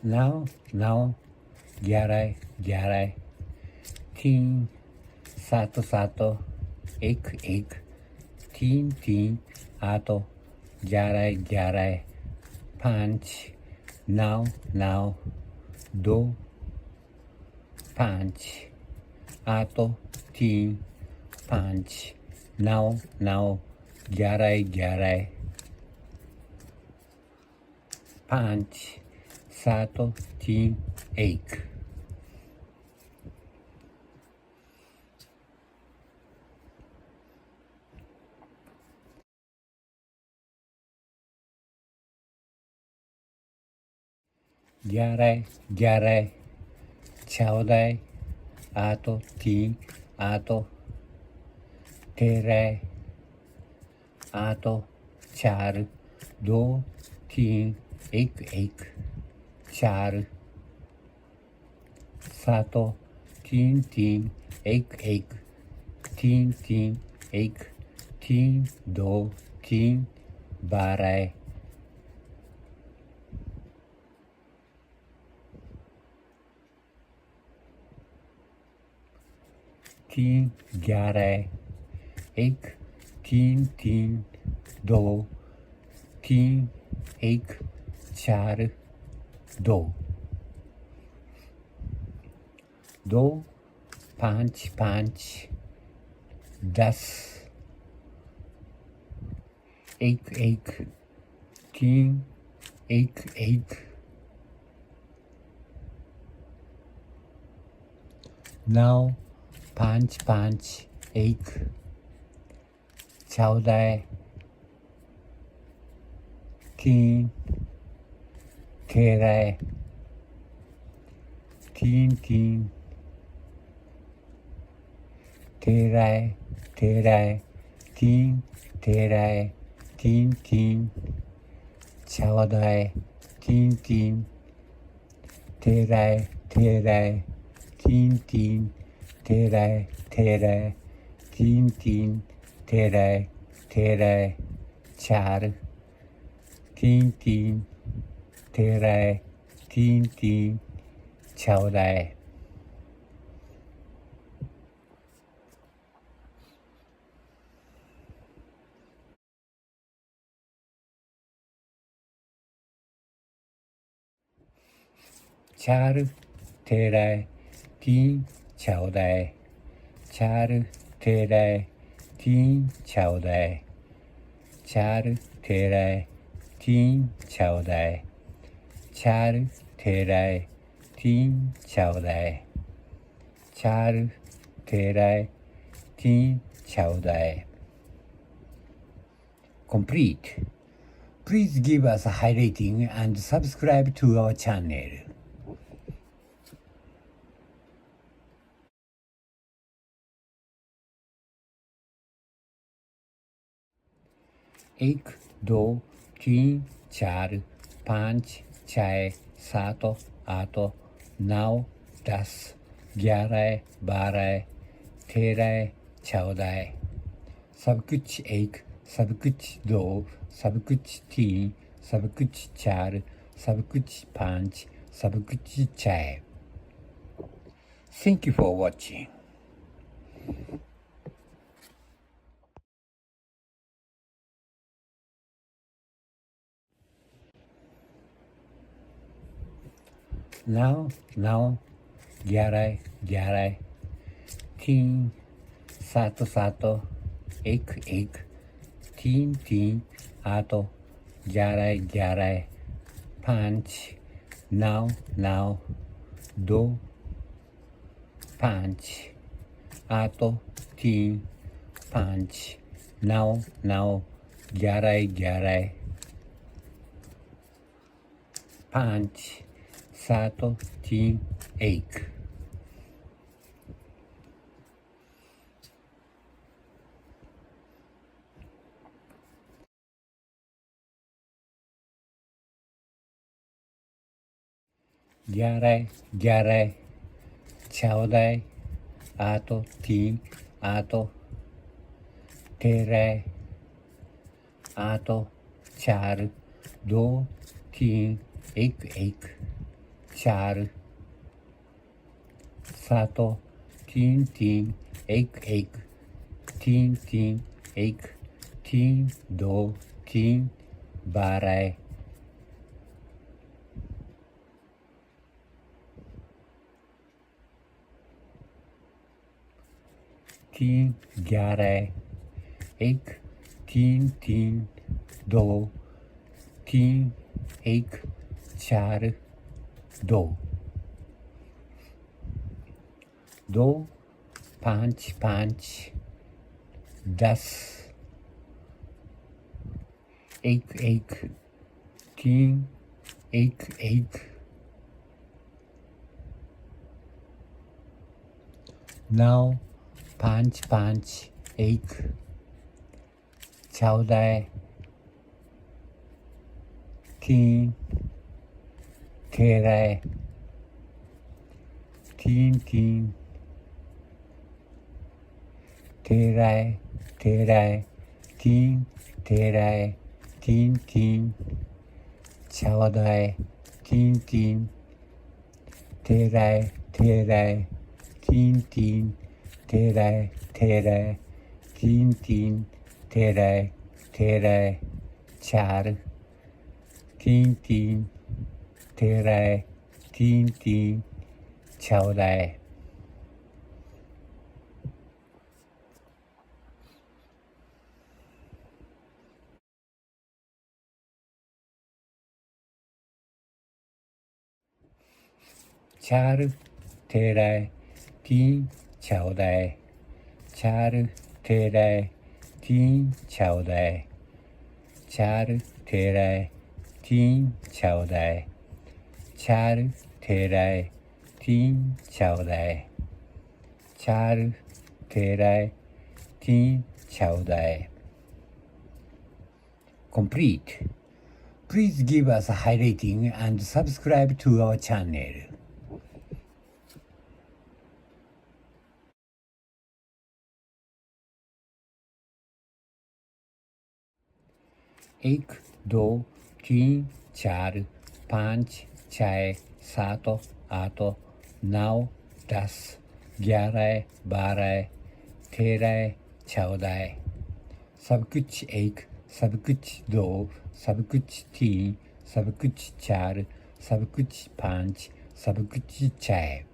9 11 11 3 7 7 1 1 3 3 8 11 11 5 9 9 2 5 8 3 5 9 9 11 11 5 7 3 1 11 11 14 8 3 8 13 8 4 2 3 1 1 4 7 3 3 1 1 3 3 1 3 2 3 12 3 11 1 3 3 2 3 1 4 2 2 5 5 10 1 1 3 1 1 9 5 5 1 14 3 13 3 3 13 13 3 13 3 3 14 3 3 13 13 3 3 13 13 3 3 13 13 4 3 3 13 3 3 14 4 13 3 14 4 13 3 14 4 13 3 14 4 13 3 14 4 13 3 14 Complete. Please give us a high rating and subscribe to our channel. एक दो तीन चार पाँच छः सात आठ नौ 10 11 12 13 14 सब कुछ एक सब कुछ दो सब कुछ तीन सब कुछ चार सब कुछ पाँच सब कुछ छः Thank you for watching. Now 11 11 3 7 7 1 1 3 3 8 11 11 5 9 9 2 5 8 3 5 9 9 11 11 5 7 3 1 11 11 14 8 3 8 13 8 4 2 3 1 1 4 7 3 3 1 1 3 3 1 3 2 3 12 3 11 1 3 3 2 3 1 4 2 2 5 5 10 1 1 3 1 1 9 5 5 1 14 3 13 3 3 13 13 3 13 3 3 14 3 3 13 13 3 3 13 13 3 3 13 13 4 3 3 13 3 3 14 4 13 3 14 4 13 3 14 4 13 3 14 4 13 3 14 4 13 3 14 Complete. Please give us a high rating and subscribe to our channel. एक 2 3 4 5 6 7 8 9 10 11 12 13 14 सब कुछ 1 सब कुछ 2 सब कुछ 3 सब कुछ 4 सब कुछ 5 सब कुछ 6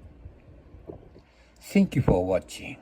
Thank you for watching.